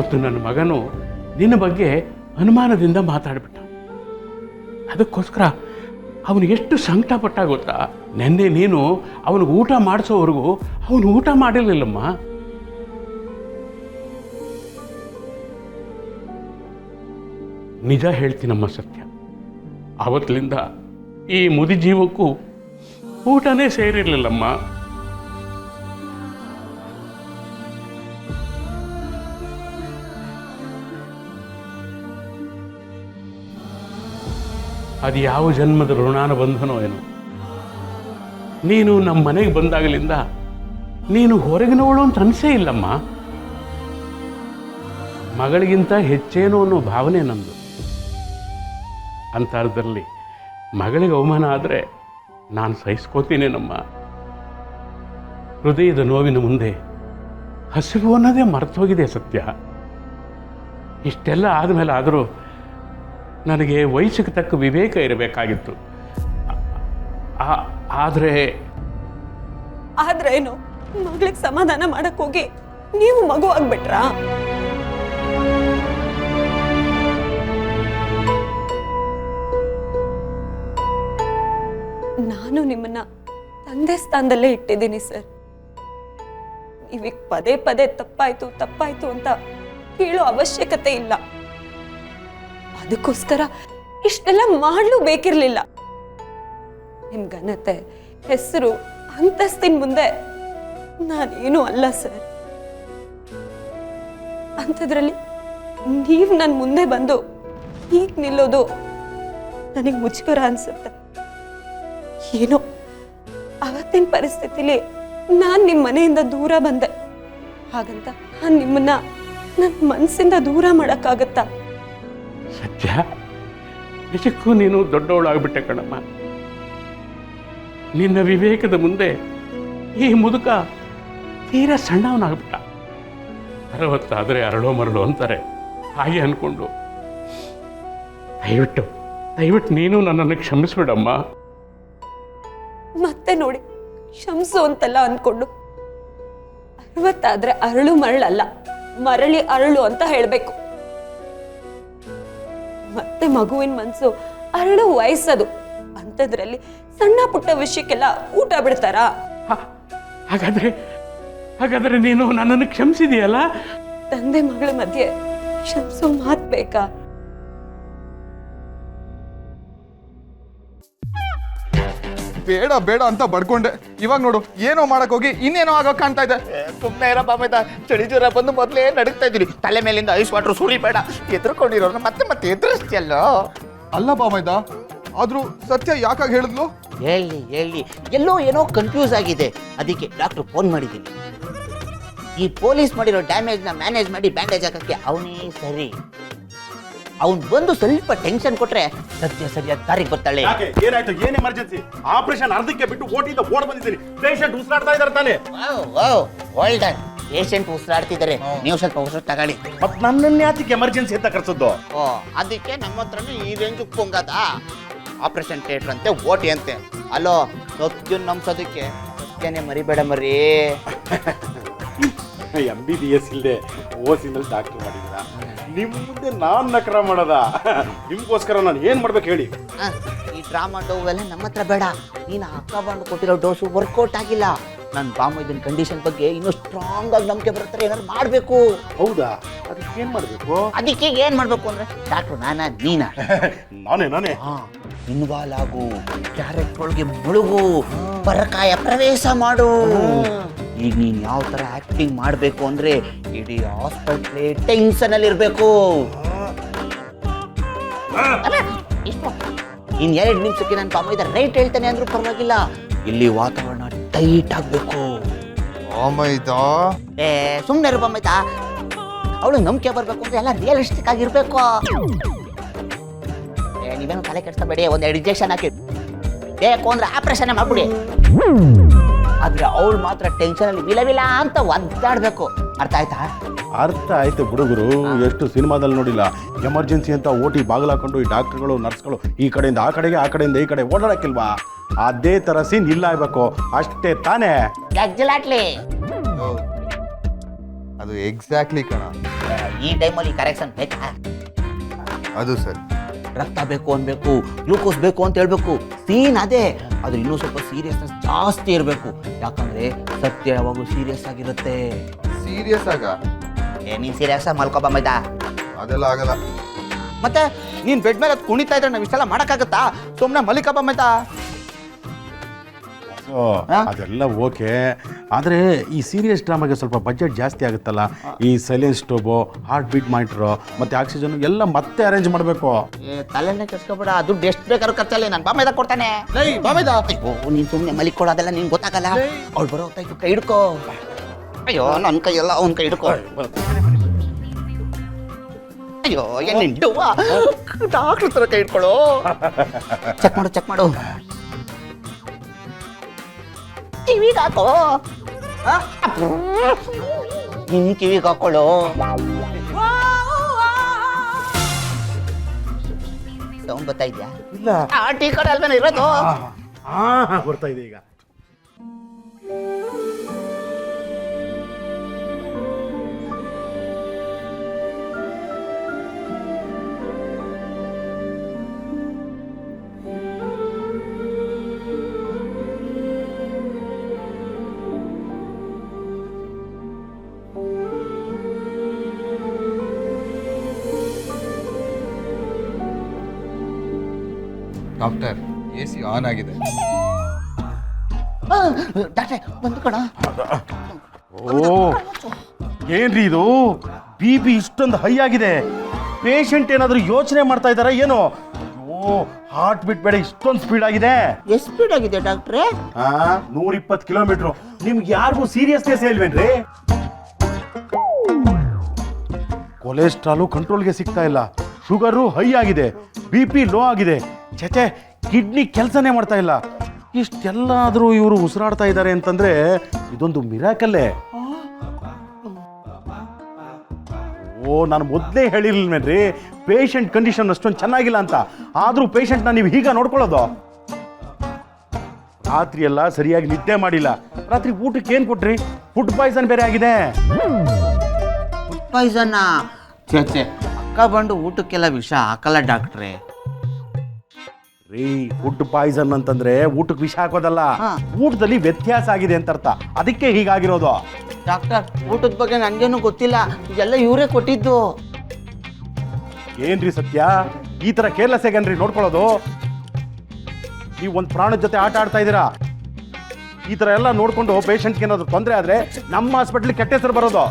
ಅವತ್ತು ನನ್ನ ಮಗನು ನಿನ್ನ ಬಗ್ಗೆ ಅನುಮಾನದಿಂದ ಮಾತಾಡ್ಬಿಟ್ಟ. ಅದಕ್ಕೋಸ್ಕರ ಅವನು ಎಷ್ಟು ಸಂಕಟ ಪಟ್ಟ ಗೊತ್ತಾ? ನೆನ್ನೆ ನೀನು ಅವನಿಗೆ ಊಟ ಮಾಡಿಸೋವರೆಗೂ ಅವನು ಊಟ ಮಾಡಿರಲಿಲ್ಲಮ್ಮ. ನಿಜ ಹೇಳ್ತೀನಮ್ಮ, ಸತ್ಯ. ಆವತ್ತಲಿಂದ ಈ ಮುದಿ ಜೀವಕ್ಕೂ ಊಟನೇ ಸೇರಿರಲಿಲ್ಲಮ್ಮ. ಅದು ಯಾವ ಜನ್ಮದ ಋಣಾನ ಬಂಧನೋ ಏನೋ. ನೀನು ನಮ್ಮ ಮನೆಗೆ ಬಂದಾಗಲಿಂದ ನೀನು ಹೊರಗಿನವಳು ಅಂತ ಅನಿಸೇ ಇಲ್ಲಮ್ಮ. ಮಗಳಿಗಿಂತ ಹೆಚ್ಚೇನೋ ಅನ್ನೋ ಭಾವನೆ ನಮ್ಮದು. ಅಂತರ್ಧದಲ್ಲಿ ಮಗಳಿಗೆ ಅವಮಾನ ಆದರೆ ನಾನು ಸಹಿಸ್ಕೋತೀನೇನಮ್ಮ. ಹೃದಯದ ನೋವಿನ ಮುಂದೆ ಹಸಿವು ಅನ್ನೋದೇ ಮರೆತೋಗಿದೆ ಸತ್ಯ. ಇಷ್ಟೆಲ್ಲ ಆದಮೇಲೆ ಆದರೂ ನನಗೆ ವಯಸ್ಸಿಗೆ ತಕ್ಕ ವಿವೇಕ ಇರಬೇಕಾಗಿತ್ತು. ಆದ್ರೇನು ಮಗಳಿಗೆ ಸಮಾಧಾನ ಮಾಡಕ್ ಹೋಗಿ ನೀವು ಮಗು ಆಗ್ಬಿಟ್ರಾ? ನಾನು ನಿಮ್ಮನ್ನ ತಂದೆ ಸ್ಥಾನದಲ್ಲೇ ಇಟ್ಟಿದ್ದೀನಿ ಸರ್. ನೀವೀಗ ಪದೇ ಪದೇ ತಪ್ಪಾಯ್ತು ಅಂತ ಹೇಳೋ ಅವಶ್ಯಕತೆ ಇಲ್ಲ. ಅದಕ್ಕೋಸ್ಕರ ಇಷ್ಟೆಲ್ಲ ಮಾಡಲು ಬೇಕಿರ್ಲಿಲ್ಲ. ನಿಮ್ ಘನತೆ, ಹೆಸರು, ಅಂತಸ್ತಿನ ಮುಂದೆ ನಾನೇನು ಅಲ್ಲ ಸರ್. ಅಂಥದ್ರಲ್ಲಿ ನೀವು ನನ್ನ ಮುಂದೆ ಬಂದು ಹೀಗೆ ನಿಲ್ಲೋದು ನನಗೆ ಮುಜುಗರ ಅನ್ಸುತ್ತೆ. ಏನೋ ಅವತ್ತಿನ ಪರಿಸ್ಥಿತಿಲಿ ನಾನು ನಿಮ್ಮ ಮನೆಯಿಂದ ದೂರ ಬಂದೆ. ಹಾಗಂತ ನಾನು ನಿಮ್ಮನ್ನ ನನ್ನ ಮನಸ್ಸಿಂದ ದೂರ ಮಾಡೋಕ್ಕಾಗತ್ತಾ? ಸತ್ಯ, ನಿಜಕ್ಕೂ ನೀನು ದೊಡ್ಡವಳಾಗ್ಬಿಟ್ಟೆ ಕಣಮ್ಮ. ನಿನ್ನ ವಿವೇಕದ ಮುಂದೆ ಈ ಮುದುಕ ತೀರಾ ಸಣ್ಣವನಾಗ್ಬಿಟ್ಟ. 60 ಅರಳೋ ಮರಳು ಅಂತಾರೆ, ಹಾಗೆ ಅನ್ಕೊಂಡು ದಯವಿಟ್ಟು ನೀನು ನನ್ನನ್ನು ಕ್ಷಮಿಸ್ಬಿಡಮ್ಮ. ಮತ್ತೆ ನೋಡಿ, ಕ್ಷಮಿಸು ಅಂತೆಲ್ಲ ಅನ್ಕೊಂಡು 60 ಅರಳು ಮರಳಲ್ಲ, ಮರಳಿ ಅರಳು ಅಂತ ಹೇಳ್ಬೇಕು. ಮತ್ತೆ ಮಗುವಿನ ಮನ್ಸು ಅರಳು ವಯಸ್ಸದು. ಅಂಥದ್ರಲ್ಲಿ ಸಣ್ಣ ಪುಟ್ಟ ವಿಷಯಕ್ಕೆಲ್ಲ ಊಟ ಬಿಡ್ತಾರಾ? ಹಾಗಾದ್ರೆ ನೀನು ನನ್ನನ್ನು ಕ್ಷಮಿಸಿದೀಯಲ್ಲ? ತಂದೆ ಮಗಳ ಮಧ್ಯೆ ಕ್ಷಮಿಸೋ ಮಾತ್ ಬೇಕಾ? ಬೇಡ ಅಂತ ಬಡ್ಕೊಂಡೆ. ಇವಾಗ ನೋಡು, ಏನೋ ಮಾಡಕ್ ಹೋಗಿ ಇನ್ನೇನೋ ಆಗೋ ಕಾಣ್ತಾ ಇದೆ. ಸುಮ್ಮನೆ ಇರೋ ಬಾಮೈದ, ಚಳಿ ಜ್ವರ ಬಂದು ಮೊದಲೇ ನಡುಗ್ತಾ ಇದ್ದೀರಿ. ತಲೆ ಮೇಲಿಂದ ಐಸ್ ವಾಟರ್ ಸುರಿಬೇಡ. ಎದ್ರುಕೊಂಡಿರೋರು ಮತ್ತೆ ಎದುರಿಸ್ತಿಯಲ್ಲೋ. ಅಲ್ಲ ಬಾಮೈದ, ಆದ್ರೂ ಸತ್ಯ ಯಾಕಾಗಿ ಹೇಳಿದ್ಲು? ಹೇಳಿ ಎಲ್ಲೋ ಏನೋ ಕನ್ಫ್ಯೂಸ್ ಆಗಿದೆ. ಅದಕ್ಕೆ ಡಾಕ್ಟರ್ ಫೋನ್ ಮಾಡಿದ್ದೀನಿ. ಈ ಪೊಲೀಸ್ ಮಾಡಿರೋ ಡ್ಯಾಮೇಜ್ನ ಮ್ಯಾನೇಜ್ ಮಾಡಿ ಬ್ಯಾಂಡೇಜ್ ಹಾಕಕ್ಕೆ ಅವನೇ ಸರಿ. ಅವ್ನು ಬಂದು ಸ್ವಲ್ಪ ಟೆನ್ಷನ್ ಕೊಟ್ರೆ ಸತ್ಯ ಸರಿಯಾದ ದಾರಿಗೆ ಬರ್ತಾಳೆ. ಏನಾಯ್ತು? ಏನ್ ಎಮರ್ಜೆನ್ಸಿ? ಆಪರೇಷನ್ ಅರ್ಧಕ್ಕೆ ಬಿಟ್ಟು ಓಟಿಂದ ಓಡ್ ಬಂದಿದ್ದೀನಿ. ಪೇಷಂಟ್ ಉಸಿರಾಡ್ತಾ ಇದ್ದಾರೆ ತಾನೆ? Well done. ಪೇಷಂಟ್ ಉಸಿರಾಡ್ತಿದ್ದಾರೆ, ನೀವು ಸ್ವಲ್ಪ ಉಸಿರು ತಗೊಳ್ಳಿ. ಮತ್ ನನ್ನನ್ನ ಯಾತಕ್ಕೆ ಎಮರ್ಜೆನ್ಸಿ ಅಂತ ಕರ್ಸದ್ದು? ಅದಕ್ಕೆ ನಮ್ಮ ಹತ್ರನೇ ಈ ರೇಂಜ್ ಪೊಂಗದ. ಆಪರೇಷನ್ ಥಿಯೇಟರ್ ಅಂತೆ, ಓಟಿ ಅಂತೆ. ಅಲ್ಲೋ, ಸತ್ಯ ನಂಬ್ಸೋದಕ್ಕೆ ಸತ್ಯನೇ ಮರಿಬೇಡ ಮರಿ. MBBS ಇಲ್ಲದೆ ಓಸಿನಲ್ಲಿ ಡಾಕ್ಟರ್ ಮಾಡಿದ್ರ. ನಿಮ್ ಮುಂದೆ ನಾನ್ ನಕರ ಮಾಡೋದ? ನಿಮ್ಗೋಸ್ಕರ ನಾನು ಏನ್ ಮಾಡ್ಬೇಕು ಹೇಳಿ? ಈ ಡ್ರಾಮಾ ಡೋವ್ ಎಲ್ಲ ನಮ್ಮ ಹತ್ರ ಬೇಡ. ನೀನು ಅಕ್ಕ ಬಂದು ಕೊಟ್ಟಿರೋ ಡೋಸು ವರ್ಕೌಟ್ ಆಗಿಲ್ಲ. ನನ್ನ ಬಾಮೈದನ್ ಕಂಡೀಷನ್ ಬಗ್ಗೆ ಇನ್ನೂ ಸ್ಟ್ರಾಂಗ್ ಆಗಿ ನಂಬಿಕೆ ಬರುತ್ತಾರೆ. ಏನಾದ್ರು ಮಾಡಬೇಕು. ಹೌದಾ? ಅದಕ್ಕೆ ಏನ್ ಮಾಡ್ಬೇಕು? ಅದಕ್ಕೆ ಏನ್ ಮಾಡ್ಬೇಕು ಅಂದ್ರೆ ಡಾಕ್ಟ್ರು ನೀನಾ? ನಾನೇ ಇನ್ವಾಲ್ವ್ ಆಗು, ಕ್ಯಾರೆಕ್ಟರ್ ಒಳಗೆ ಮುಳುಗು, ಪರಕಾಯ ಪ್ರವೇಶ ಮಾಡು. ಈಗ ನೀನ್ ಯಾವ ತರ ಆಕ್ಟಿಂಗ್ ಮಾಡ್ಬೇಕು ಅಂದ್ರೆ ಇಡೀ ಹಾಸ್ಪಿಟ್ಲೇ ಟೆನ್ಷನ್ ಅಲ್ಲಿ ಇರ್ಬೇಕು. ಇನ್ 2 ನಿಮಿಷಕ್ಕೆ ನನ್ನ ಬಾಮೈದ ರೈಟ್ ಹೇಳ್ತಾನೆ ಅಂದ್ರೂ ಪರವಾಗಿಲ್ಲ. ಇಲ್ಲಿ ವಾತಾವರಣ ಟೈಟ್ ಆಗ್ಬೇಕು. ಸುಮ್ನೆ ಇರು ಬಾಮೈದ. ಅವಳು ನಂಬಿಕೆ ಬರ್ಬೇಕು ಅಂದ್ರೆ ಎಲ್ಲ ರಿಯಲಿಸ್ಟಿಕ್ ಆಗಿರ್ಬೇಕು. ನೀವೇನು ತಲೆ ಕೆಡಿಸ್ಕೋಬೇಡಿ. 1-2 ಇಂಜೆಕ್ಷನ್ ಹಾಕಿ ಬೇಕು ಅಂದ್ರೆ ಆಪರೇಷನ್ ಮಾಡ್ಬಿಡಿ. ಆದ್ರೆ ಅವಳು ಮಾತ್ರ ಟೆನ್ಷನ್ ಅಲ್ಲಿ ವಿಲ ಅಂತ ಒದ್ದಾಡ್ಬೇಕು. ಅರ್ಥ ಆಯ್ತಾ? ಅರ್ಥ ಆಯ್ತು ಹುಡುಗರು. ಎಷ್ಟು ಸಿನಿಮಾದಲ್ಲಿ ನೋಡಿಲ್ಲ, ಎಮರ್ಜೆನ್ಸಿ ಅಂತ ಓಟಿ ಬಾಗಿಲಾಕೊಂಡು ಈ ಡಾಕ್ಟರ್ಗಳು ನರ್ಸ್ಗಳು ಈ ಕಡೆಯಿಂದ ಆ ಕಡೆಗೆ, ಆ ಕಡೆಯಿಂದ ಈ ಕಡೆ ಓಡಾಡಕ್ಕಿಲ್ವಾ? ಅದೇ ತರ ಸೀನ್ ಇಲ್ಲ ಆಗ್ಬೇಕು, ಅಷ್ಟೇ ತಾನೇ? ಎಕ್ಸಾಕ್ಟ್ಲಿ. ಅದು ಎಕ್ಸಾಕ್ಟ್ಲಿ ಕಣ. ಈ ಟೈಮಲ್ಲಿ ಕರೆಕ್ಷನ್ ಬೇಕಾ? ಅದು ಸರಿ. ರಕ್ತ ಬೇಕು ಅನ್ಬೇಕು, ಗ್ಲೂಕೋಸ್ ಬೇಕು ಅಂತ ಹೇಳ್ಬೇಕು, ಸೀನ್ ಅದೇ. ಆದ್ರೆ ಇನ್ನೂ ಸ್ವಲ್ಪ ಸೀರಿಯಸ್ನೆಸ್ ಜಾಸ್ತಿ ಇರಬೇಕು, ಯಾಕಂದ್ರೆ ಸತ್ಯ ಯಾವಾಗಲೂ ಸೀರಿಯಸ್ ಆಗಿರುತ್ತೆ. ಸೀರಿಯಸ್ ಆಗ ನೀನ್ ಸೀರಿಯಸ್ ಆಗಿ ಮಲ್ಕೊಬ ಮೈದಾ. ಅದೆಲ್ಲ ಆಗಲ್ಲ. ಮತ್ತೆ ನೀನ್ ಬೆಡ್ ಮೇಲೆ ಕುಣಿತಾ ಇದ್ರೆ ನಾವು ಇಷ್ಟೆಲ್ಲ ಮಾಡಕ್ಕಾಗತ್ತಾ? ಸುಮ್ಮನೆ ಮಲಿಕಬ ಮೈದಾ. ಸೊ ಅದೆಲ್ಲ ಓಕೆ, ಆದರೆ ಈ ಸೀರಿಯಸ್ ಡ್ರಾಮಾಗೆ ಸ್ವಲ್ಪ ಬಜೆಟ್ ಜಾಸ್ತಿ ಆಗುತ್ತಲ್ಲ. ಈ ಸೈಲೆನ್ಸ್ ಸ್ಟೋಬು, ಹಾರ್ಟ್ ಬೀಟ್ ಮಾನಿಟ್ರು ಮತ್ತು ಆಕ್ಸಿಜನ್ ಎಲ್ಲ ಮತ್ತೆ ಅರೇಂಜ್ ಮಾಡಬೇಕು. ತಲೆನೇ ಕೆಸ್ಕೊಬೇಡ, ದುಡ್ಡು ಎಷ್ಟು ಬೇಕಾದ್ರೂ ಖರ್ಚಲ್ಲಿ ನಾನು ಬಾಮೇದ ಕೊಡ್ತಾನೆ. ಅಯ್ಯೋ ನೀನ್ ಸುಮ್ಮನೆ ಮಲಿಕ್ ಕೊಡೋದೆಲ್ಲ ನಿಂಗೆ ಗೊತ್ತಾಗಲ್ಲ. ಅವ್ಳು ಬರೋ ಹೊತ್ತಾಯ್ತು, ಕೈ ಹಿಡ್ಕೋ. ಅಯ್ಯೋ ನನ್ನ ಕೈಯೆಲ್ಲ ಅವ್ನ ಕೈ ಹಿಡ್ಕೋ. ಅಯ್ಯೋ ಏನಿಂಟು ಡಾಕ್ಟ್ರ್ ಹತ್ರ ಕೈ ಹಿಡ್ಕೊಳ್ಳೋ. ಚೆಕ್ ಮಾಡು ಚೆಕ್ ಮಾಡು. ಕಿವಿಗೆ ಹಾಕೋ. ನಿನ್ ಕಿವಿಗೆ ಹಾಕೊಳ್ಳೋ. ಸೌಂಡ್ ಬರ್ತಾ ಇದ್ಯಾ? ಇಲ್ಲ, ಟೀ ಕಡೆ ಅಲ್ವೇನ ಇರೋದು? ಬರ್ತಾ ಇದೆ ಈಗ. ಡಾಕ್ಟರ್, AC ಆನ್ ಆಗಿದೆ. ಡಾಕ್ಟ್ರೆ ಬಂದು ಕಣ. ಓ ಏನ್ರಿ ಇದು, BP ಇಷ್ಟೊಂದು ಹೈ ಆಗಿದೆ. ಪೇಷಂಟ್ ಏನಾದರೂ ಯೋಚನೆ ಮಾಡ್ತಾ ಇದ್ದಾರಾ ಏನು? ಓ ಹಾರ್ಟ್ ಬೀಟ್ ಬೇಡ ಇಷ್ಟೊಂದು ಸ್ಪೀಡ್ ಆಗಿದೆ. ಎಷ್ಟು ಸ್ಪೀಡ್ ಆಗಿದೆ ಡಾಕ್ಟ್ರೆ? 120 ಕಿಲೋಮೀಟ್ರು. ನಿಮ್ಗೆ ಯಾರಿಗೂ ಸೀರಿಯಸ್ನೆಸ್ ಇಲ್ವೇನ್ರಿ? ಕೊಲೆಸ್ಟ್ರಾಲು ಕಂಟ್ರೋಲ್ಗೆ ಸಿಗ್ತಾ ಇಲ್ಲ, ಶುಗರು ಹೈ ಆಗಿದೆ, BP ಲೋ ಆಗಿದೆ. ಛೆ, ಕಿಡ್ನಿ ಕೆಲಸನೇ ಮಾಡ್ತಾ ಇಲ್ಲ. ಇಷ್ಟೆಲ್ಲಾದರೂ ಇವರು ಉಸಿರಾಡ್ತಾ ಇದ್ದಾರೆ ಅಂತಂದ್ರೆ ಇದೊಂದು ಮಿರಾಕಲ್ಲೇ. ಓ ನಾನು ಮೊದಲೇ ಹೇಳಿರ್ಲಿಲ್ವೇನ್ರಿ ಪೇಷಂಟ್ ಕಂಡೀಷನ್ ಅಷ್ಟೊಂದು ಚೆನ್ನಾಗಿಲ್ಲ ಅಂತ. ಆದರೂ ಪೇಷಂಟ್ನ ನೀವು ಹೀಗ ನೋಡ್ಕೊಳ್ಳೋದು? ರಾತ್ರಿ ಎಲ್ಲ ಸರಿಯಾಗಿ ನಿದ್ದೆ ಮಾಡಿಲ್ಲ. ರಾತ್ರಿ ಊಟಕ್ಕೆ ಏನು ಕೊಟ್ರಿ? ಫುಡ್ ಪಾಯ್ಸನ್ ಬೇರೆ ಆಗಿದೆ. Food poison? ಛೆ, ಅಕ್ಕ ಬಂದು ಊಟಕ್ಕೆಲ್ಲ ವಿಷ ಹಾಕಲ್ಲ ಡಾಕ್ಟ್ರೆ. ರೀ ಫುಡ್ ಪಾಯ್ಸನ್ ಅಂತಂದ್ರೆ ಊಟಕ್ಕೆ ವಿಷ ಹಾಕೋದಲ್ಲ, ಊಟದಲ್ಲಿ ವ್ಯತ್ಯಾಸ ಆಗಿದೆ ಅಂತ ಅರ್ಥ. ಅದಕ್ಕೆ ಹೀಗಾಗಿರೋದು. ಡಾಕ್ಟರ್ ಊಟದ ಬಗ್ಗೆ ನನಗೇನು ಗೊತ್ತಿಲ್ಲ, ಇದೆಲ್ಲ ಇವರೇ ಕೊಟ್ಟಿದ್ದು. ಏನ್ರಿ ಸತ್ಯ, ಈ ತರ ಕೇರ್ಲೆಸ್ ಆಗೇನ್ರಿ ನೋಡ್ಕೊಳ್ಳೋದು? ನೀವು ಒಂದು ಪ್ರಾಣದ ಜೊತೆ ಆಟ ಆಡ್ತಾ ಇದ್ದೀರಾ. ಈ ತರ ಎಲ್ಲ ನೋಡ್ಕೊಂಡು ಪೇಷಂಟ್ಗೆ ಏನಾದ್ರು ತೊಂದರೆ ಆದ್ರೆ ನಮ್ಮ ಹಾಸ್ಪಿಟ್ಲಿಗೆ ಕೆಟ್ಟ ಹೆಸರು ಬರೋದು.